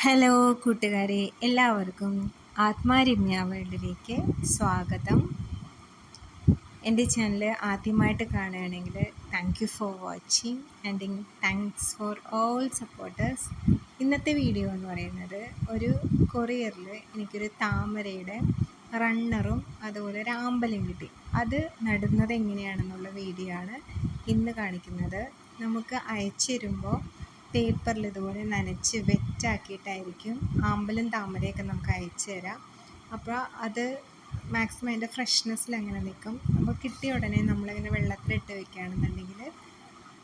Hello കൂട്ടുകാരെ, എല്ലാവർക്കും ആത്മാരമ്യ വേൾഡിലേക്ക് സ്വാഗതം. എൻ്റെ ചാനൽ ആദ്യമായിട്ട് കാണുകയാണെങ്കിൽ thank you for watching and thanks for all supporters. ഇന്നത്തെ വീഡിയോ എന്ന് പറയുന്നത് ഒരു കൊറിയറിൽ എനിക്കൊരു താമരയുടെ റണ്ണറും അതുപോലെ ഒരു ആമ്പലും കിട്ടി. അത് നടുന്നത് എങ്ങനെയാണെന്നുള്ള വീഡിയോ ആണ് ഇന്ന് കാണിക്കുന്നത്. നമുക്ക് അയച്ചു തരുമ്പോൾ പേപ്പറിൽ ഇതുപോലെ നനച്ച് വെറ്റാക്കിയിട്ടായിരിക്കും ആമ്പലും താമരയൊക്കെ നമുക്ക് അയച്ചു തരാം. അപ്പോൾ അത് മാക്സിമം അതിൻ്റെ ഫ്രഷ്നെസ്സിൽ അങ്ങനെ നിൽക്കും. അപ്പോൾ കിട്ടിയ ഉടനെ നമ്മളിങ്ങനെ വെള്ളത്തിലിട്ട് വെക്കുകയാണെന്നുണ്ടെങ്കിൽ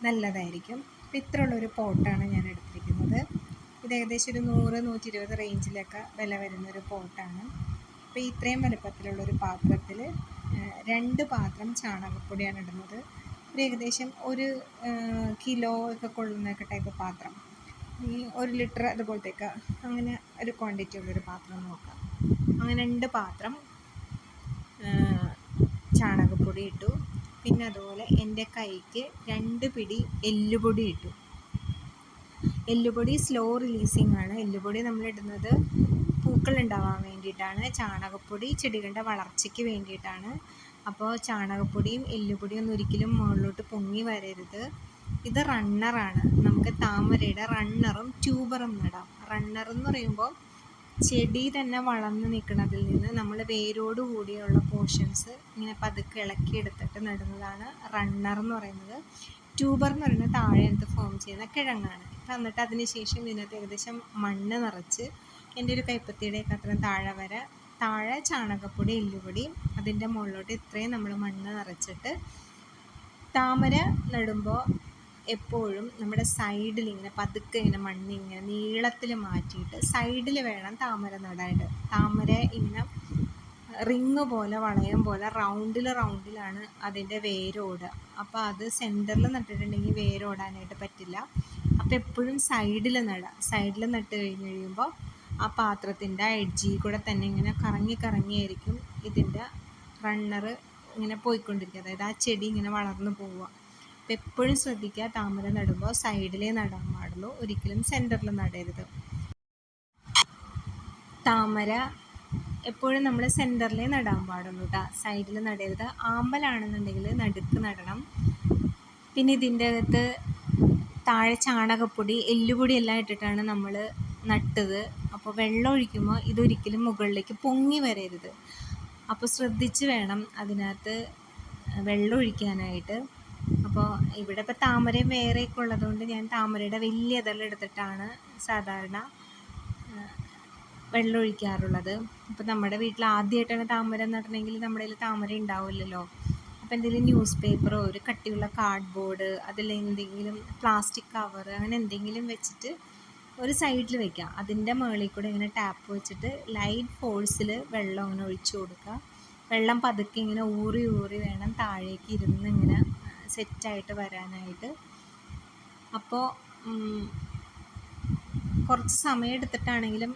നല്ലതായിരിക്കും. അപ്പോൾ ഇത്രയുള്ളൊരു പോട്ടാണ് ഞാൻ എടുത്തിരിക്കുന്നത്. ഇത് ഏകദേശം ഒരു 100-120 റേഞ്ചിലൊക്കെ വില വരുന്നൊരു പോട്ടാണ്. അപ്പോൾ ഇത്രയും വലുപ്പത്തിലുള്ളൊരു പാത്രത്തിൽ 2 പാത്രം ചാണകപ്പൊടിയാണ് ഇടുന്നത്. ഒരു ഏകദേശം 1 കിലോ ഒക്കെ കൊള്ളുന്നൊക്കെ ടൈപ്പ് പാത്രം, ഈ 1 ലിറ്റർ അതുപോലത്തേക്ക് അങ്ങനെ ഒരു ക്വാണ്ടിറ്റി ഉള്ളൊരു പാത്രം നോക്കാം. അങ്ങനെ 2 പാത്രം ചാണകപ്പൊടി ഇട്ടു. പിന്നെ അതുപോലെ എൻ്റെ കൈക്ക് 2 പിടി എല്ലുപൊടി ഇട്ടു. എല്ലുപൊടി സ്ലോ റിലീസിങ് ആണ്. എല്ലുപൊടി നമ്മളിടുന്നത് പൂക്കളുണ്ടാവാൻ വേണ്ടിയിട്ടാണ്. ചാണകപ്പൊടി ചെടികളുടെ വളർച്ചയ്ക്ക് വേണ്ടിയിട്ടാണ്. അപ്പോൾ ചാണകപ്പൊടിയും എല്ലുപൊടിയും ഒന്നും ഒരിക്കലും മുകളിലോട്ട് പൊങ്ങി വരരുത്. ഇത് റണ്ണറാണ്. നമുക്ക് താമരയുടെ റണ്ണറും ട്യൂബറും നടാം. റണ്ണർ എന്ന് പറയുമ്പോൾ ചെടി തന്നെ വളർന്ന് നിൽക്കുന്നതിൽ നിന്ന് നമ്മൾ വേരോട് കൂടിയുള്ള പോർഷൻസ് ഇങ്ങനെ പതുക്കെ ഇളക്കിയെടുത്തിട്ട് നടുന്നതാണ് റണ്ണർ എന്ന് പറയുന്നത്. ട്യൂബർ എന്ന് പറയുന്നത് താഴെ എടുത്ത് ഫോം ചെയ്യുന്ന കിഴങ്ങാണ്. എന്നിട്ട് അതിന് ശേഷം ഇതിനകത്ത് ഏകദേശം മണ്ണ് നിറച്ച് എൻ്റെ ഒരു കൈപ്പത്തിയുടെയൊക്കെ അത്രയും താഴെ ചാണകപ്പൊടി എല്ലുപൊടി, അതിൻ്റെ മുകളിലോട്ട് ഇത്രയും നമ്മൾ മണ്ണ് നിറച്ചിട്ട് താമര നടുമ്പോൾ എപ്പോഴും നമ്മുടെ സൈഡിൽ ഇങ്ങനെ പതുക്കെ ഇങ്ങനെ മണ്ണ് ഇങ്ങനെ നീളത്തിൽ മാറ്റിയിട്ട് സൈഡിൽ വേണം താമര നടാനായിട്ട്. താമര ഇങ്ങനെ റിങ് പോലെ വളയം പോലെ റൗണ്ടിലാണ് അതിൻ്റെ വേരോടുക. അപ്പോൾ അത് സെൻറ്ററിൽ നട്ടിട്ടുണ്ടെങ്കിൽ വേരോടാനായിട്ട് പറ്റില്ല. അപ്പോൾ എപ്പോഴും സൈഡിൽ നടുക. സൈഡിൽ നട്ട് കഴിയുമ്പോൾ ആ പാത്രത്തിൻ്റെ എഡ്ജിൽ കൂടെ തന്നെ ഇങ്ങനെ കറങ്ങിയായിരിക്കും ഇതിൻ്റെ റണ്ണർ ഇങ്ങനെ പോയിക്കൊണ്ടിരിക്കുക. അതായത് ആ ചെടി ഇങ്ങനെ വളർന്നു പോവുക. അപ്പോൾ എപ്പോഴും ശ്രദ്ധിക്കുക, താമര നടുമ്പോൾ സൈഡിലേ നടാൻ പാടുള്ളൂ, ഒരിക്കലും സെൻറ്ററിൽ നടരുത്. താമര എപ്പോഴും നമ്മൾ സെൻറ്ററിലേ നടാൻ പാടുള്ളൂ കേട്ടോ, സൈഡിൽ നടരുത്. ആമ്പലാണെന്നുണ്ടെങ്കിൽ നടുക്ക് നടണം. പിന്നെ ഇതിൻ്റെ അകത്ത് താഴെ ചാണകപ്പൊടി എല്ലുപൊടി എല്ലാം ഇട്ടിട്ടാണ് നമ്മൾ നട്ടത്. അപ്പോൾ വെള്ളം ഒഴിക്കുമ്പോൾ ഇതൊരിക്കലും മുകളിലേക്ക് പൊങ്ങി വരരുത്. അപ്പോൾ ശ്രദ്ധിച്ച് വേണം അതിനകത്ത് വെള്ളം ഒഴിക്കാനായിട്ട്. അപ്പോൾ ഇവിടെ ഇപ്പോൾ താമരയും വേറെയൊക്കെ ഉള്ളതുകൊണ്ട് ഞാൻ താമരയുടെ വലിയ ഇതെടുത്തിട്ടാണ് സാധാരണ വെള്ളം ഒഴിക്കാറുള്ളത്. അപ്പോൾ നമ്മുടെ വീട്ടിൽ ആദ്യമായിട്ടാണ് താമര നടണമെങ്കിൽ നമ്മുടെ കയ്യിൽ താമര ഉണ്ടാവില്ലല്ലോ. അപ്പോൾ എന്തെങ്കിലും ന്യൂസ് പേപ്പറോ ഒരു കട്ടിയുള്ള കാർഡ്ബോർഡ് അതിൽ എന്തെങ്കിലും പ്ലാസ്റ്റിക് കവർ അങ്ങനെ എന്തെങ്കിലും വെച്ചിട്ട് ഒരു സൈഡിൽ വയ്ക്കുക. അതിൻ്റെ മുകളിൽ കൂടെ ഇങ്ങനെ ടാപ്പ് വെച്ചിട്ട് ലൈറ്റ് ഫോഴ്സിൽ വെള്ളം അങ്ങനെ ഒഴിച്ചു കൊടുക്കുക. വെള്ളം പതുക്കെ ഇങ്ങനെ ഊറി വേണം താഴേക്ക് ഇരുന്ന് ഇങ്ങനെ സെറ്റായിട്ട് വരാനായിട്ട്. അപ്പോൾ കുറച്ച് സമയം എടുത്തിട്ടാണെങ്കിലും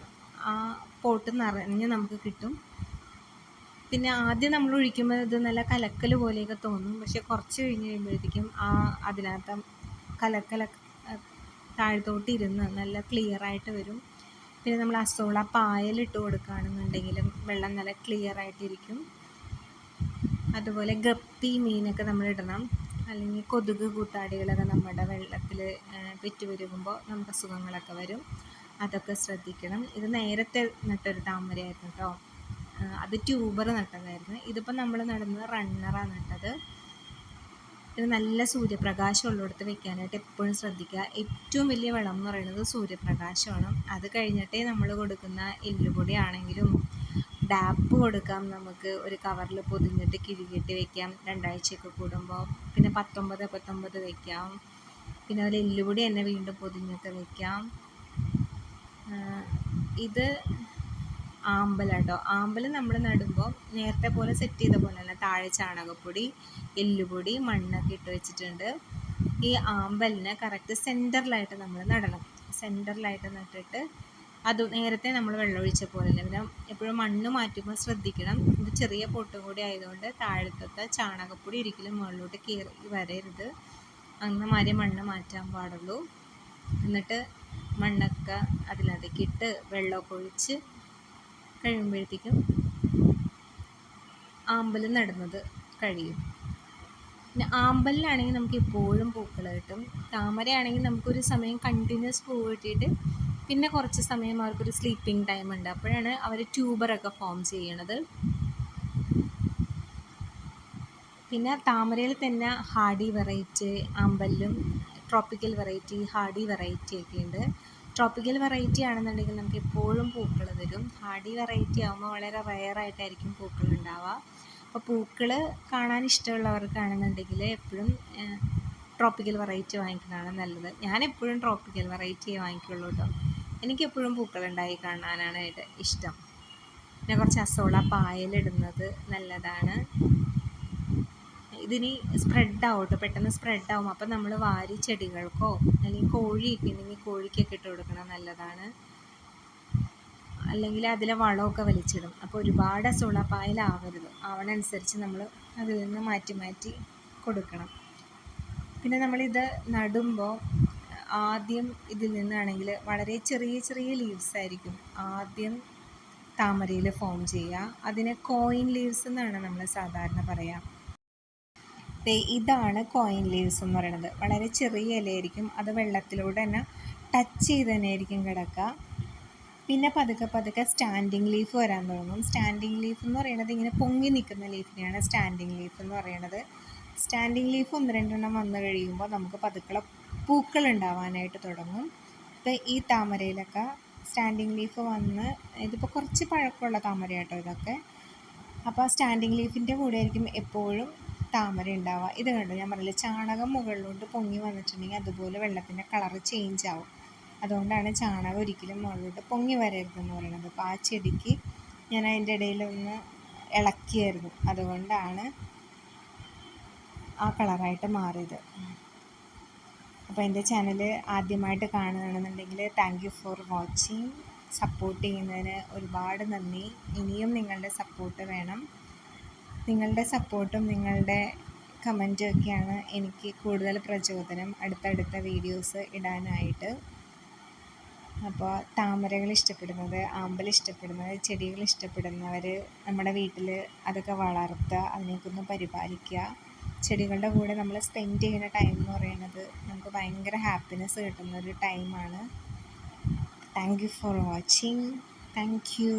ആ പോട്ട് നിറഞ്ഞ് നമുക്ക് കിട്ടും. പിന്നെ ആദ്യം നമ്മൾ ഒഴിക്കുമ്പോൾ ഇത് നല്ല കലക്കൽ പോലെയൊക്കെ തോന്നും. പക്ഷെ കുറച്ച് കഴിഞ്ഞ് കഴിയുമ്പോഴത്തേക്കും അതിനകത്ത് കലക്കലൊക്കെ താഴത്തോട്ട് ഇരുന്ന് നല്ല ക്ലിയറായിട്ട് വരും. പിന്നെ നമ്മൾ അസോള പായലിട്ട് കൊടുക്കുകയാണെന്നുണ്ടെങ്കിലും വെള്ളം നല്ല ക്ലിയറായിട്ടിരിക്കും. അതുപോലെ ഗപ്പി മീനൊക്കെ നമ്മൾ ഇടണം, അല്ലെങ്കിൽ കൊതുക് കൂത്താടികളൊക്കെ നമ്മുടെ വെള്ളത്തിൽ പെറ്റുപെരുകുമ്പോൾ നമുക്ക് അസുഖങ്ങളൊക്കെ വരും. അതൊക്കെ ശ്രദ്ധിക്കണം. ഇത് നേരത്തെ നട്ടൊരു താമരയായിരുന്നു കേട്ടോ, അത് ട്യൂബർ നട്ടതായിരുന്നു. ഇതിപ്പോൾ നമ്മൾ നടുന്നത് റണ്ണറാണ് നട്ടത്. ഇത് നല്ല സൂര്യപ്രകാശം ഉള്ളിടത്ത് വെക്കാനായിട്ട് എപ്പോഴും ശ്രദ്ധിക്കുക. ഏറ്റവും വലിയ വളം എന്ന് പറയുന്നത് സൂര്യപ്രകാശമാണ്. അത് കഴിഞ്ഞിട്ടേ നമ്മൾ കൊടുക്കുന്ന എല്ലുപൊടി ആണെങ്കിലും ഡാപ്പ് കൊടുക്കാം. നമുക്ക് ഒരു കവറിൽ പൊതിഞ്ഞിട്ട് കിഴികെട്ടി വെക്കാം 2 ആഴ്ചയൊക്കെ കൂടുമ്പോൾ. പിന്നെ 19 വെക്കാം. പിന്നെ അതിൽ എല്ലുപൊടി തന്നെ വീണ്ടും പൊതിഞ്ഞൊക്കെ വെക്കാം. ഇത് ആമ്പലാട്ടോ. ആമ്പൽ നമ്മൾ നടുമ്പോൾ നേരത്തെ പോലെ സെറ്റ് ചെയ്ത പോലെ അല്ല. താഴെ ചാണകപ്പൊടി എല്ലുപൊടി മണ്ണൊക്കെ ഇട്ട് വെച്ചിട്ടുണ്ട്. ഈ ആമ്പലിനെ കറക്റ്റ് സെൻറ്ററിലായിട്ട് നമ്മൾ നടണം. സെൻറ്ററിലായിട്ട് നട്ടിട്ട് അത് നേരത്തെ നമ്മൾ വെള്ളമൊഴിച്ച പോലെ തന്നെ. പിന്നെ എപ്പോഴും മണ്ണ് മാറ്റുമ്പോൾ ശ്രദ്ധിക്കണം. ഇത് ചെറിയ പൊട്ടും കൂടി ആയതുകൊണ്ട് താഴത്തെ ചാണകപ്പൊടി ഒരിക്കലും മുകളിലോട്ട് കയറി വരരുത്. അങ്ങനെ മണ്ണ് മാറ്റാൻ പാടുള്ളൂ. എന്നിട്ട് മണ്ണൊക്കെ അതിനകത്തേക്ക് ഇട്ട് വെള്ളമൊക്കെ ഒഴിച്ച് കഴിയുമ്പോഴത്തേക്കും ആമ്പൽ നടുന്നത് കഴിയും. പിന്നെ ആമ്പലിലാണെങ്കിൽ നമുക്ക് എപ്പോഴും പൂക്കൾ കിട്ടും. താമരയാണെങ്കിൽ നമുക്കൊരു സമയം കണ്ടിന്യൂസ് പൂവ് കിട്ടിയിട്ട് പിന്നെ കുറച്ച് സമയം അവർക്കൊരു സ്ലീപ്പിംഗ് ടൈം ഉണ്ട്. അപ്പോഴാണ് അവർ ട്യൂബറൊക്കെ ഫോം ചെയ്യണത്. പിന്നെ താമരയിൽ തന്നെ ഹാർഡി വെറൈറ്റി, ആമ്പലിലും ട്രോപ്പിക്കൽ വെറൈറ്റി, ഹാർഡി വെറൈറ്റി ഒക്കെ ഉണ്ട്. ട്രോപ്പിക്കൽ വെറൈറ്റി ആണെന്നുണ്ടെങ്കിൽ നമുക്ക് എപ്പോഴും പൂക്കൾ തരും. ഹാർഡി വെറൈറ്റി ആകുമ്പോൾ വളരെ റെയറായിട്ടായിരിക്കും പൂക്കൾ ഉണ്ടാവുക. അപ്പോൾ പൂക്കൾ കാണാൻ ഇഷ്ടമുള്ളവർക്കാണെന്നുണ്ടെങ്കിൽ എപ്പോഴും ട്രോപ്പിക്കൽ വെറൈറ്റി വാങ്ങിക്കുന്നതാണ് നല്ലത്. ഞാനെപ്പോഴും ട്രോപ്പിക്കൽ വെറൈറ്റിയെ വാങ്ങിക്കുള്ളൂ കേട്ടോ. എനിക്കെപ്പോഴും പൂക്കളുണ്ടായി കാണാനാണ് ഇഷ്ടം. പിന്നെ കുറച്ച് അസോള പായലിടുന്നത് നല്ലതാണ്. ഇതിനി സ്പ്രെഡാവും കേട്ടോ, പെട്ടെന്ന് സ്പ്രെഡാവും. അപ്പം നമ്മൾ വാരി ചെടികൾക്കോ അല്ലെങ്കിൽ കോഴിയൊക്കെ ഉണ്ടെങ്കിൽ കോഴിക്കൊക്കെ ഇട്ട് കൊടുക്കണം, നല്ലതാണ്. അല്ലെങ്കിൽ അതിലെ വളമൊക്കെ വലിച്ചിടും. അപ്പോൾ ഒരുപാട് അസോള പായലാവരുത്. ആവണനുസരിച്ച് നമ്മൾ അതിൽ നിന്ന് മാറ്റി മാറ്റി കൊടുക്കണം. പിന്നെ നമ്മളിത് നടുമ്പോൾ ആദ്യം ഇതിൽ നിന്നാണെങ്കിൽ വളരെ ചെറിയ ചെറിയ ലീവ്സ് ആയിരിക്കും ആദ്യം താമരയിൽ ഫോം ചെയ്യുക. അതിനെ കോയിൻ ലീവ്സ് എന്നാണ് നമ്മൾ സാധാരണ പറയുക. ഇതാണ് കോയിൻ ലീവ്സ് എന്ന് പറയുന്നത്. വളരെ ചെറിയ ഇലയായിരിക്കും. അത് വെള്ളത്തിലൂടെ തന്നെ ടച്ച് ചെയ്ത് തന്നെ ആയിരിക്കും കിടക്കുക. പിന്നെ പതുക്കെ പതുക്കെ സ്റ്റാൻഡിങ് ലീഫ് വരാൻ തുടങ്ങും. സ്റ്റാൻഡിങ് ലീഫ് എന്ന് പറയുന്നത് ഇങ്ങനെ പൊങ്ങി നിൽക്കുന്ന ലീഫിനെയാണ് സ്റ്റാൻഡിങ് ലീഫ് എന്ന് പറയുന്നത്. സ്റ്റാൻഡിങ് ലീഫ് 1-2 വന്നു കഴിയുമ്പോൾ നമുക്ക് പതുക്കെ പൂക്കൾ ഉണ്ടാവാനായിട്ട് തുടങ്ങും. ഇപ്പോൾ ഈ താമരയിലൊക്കെ സ്റ്റാൻഡിങ് ലീഫ് വന്ന്, ഇതിപ്പോൾ കുറച്ച് പഴക്കമുള്ള താമര കേട്ടോ ഇതൊക്കെ. അപ്പോൾ സ്റ്റാൻഡിങ് ലീഫിൻ്റെ കൂടെ ആയിരിക്കും എപ്പോഴും താമര ഉണ്ടാവുക. ഇത് കണ്ടോ, ഞാൻ പറഞ്ഞില്ലേ, ചാണകം മുകളിലോട്ട് പൊങ്ങി വന്നിട്ടുണ്ടെങ്കിൽ അതുപോലെ വെള്ളത്തിൻ്റെ കളറ് ചേഞ്ച് ആവും. അതുകൊണ്ടാണ് ചാണകം ഒരിക്കലും മുകളിലോട്ട് പൊങ്ങി വരരുതെന്ന് പറയുന്നത്. അപ്പോൾ ആ ചെടിക്ക് ഞാൻ അതിൻ്റെ ഇടയിലൊന്ന് ഇളക്കിയായിരുന്നു, അതുകൊണ്ടാണ് ആ കളറായിട്ട് മാറിയത്. അപ്പോൾ എൻ്റെ ചാനൽ ആദ്യമായിട്ട് കാണുകയാണെന്നുണ്ടെങ്കിൽ thank you for watching. Support ചെയ്യുന്നതിന് ഒരുപാട് നന്ദി. ഇനിയും നിങ്ങളുടെ സപ്പോർട്ട് വേണം. നിങ്ങളുടെ സപ്പോർട്ടും നിങ്ങളുടെ കമൻറ്റും ഒക്കെയാണ് എനിക്ക് കൂടുതൽ പ്രചോദനം അടുത്തടുത്ത വീഡിയോസ് ഇടാനായിട്ട്. അപ്പോൾ താമരകൾ ഇഷ്ടപ്പെടുന്നത്, ആമ്പൽ ഇഷ്ടപ്പെടുന്നത്, ചെടികൾ ഇഷ്ടപ്പെടുന്നവർ നമ്മുടെ വീട്ടിൽ അതൊക്കെ വളർത്തുക, അതിനെയൊക്കെ ഒന്ന് പരിപാലിക്കുക. ചെടികളുടെ കൂടെ നമ്മൾ സ്പെൻഡ് ചെയ്യുന്ന ടൈം എന്ന് പറയുന്നത് നമുക്ക് ഭയങ്കര ഹാപ്പിനെസ് കിട്ടുന്നൊരു ടൈമാണ്. Thank you for watching. Thank you.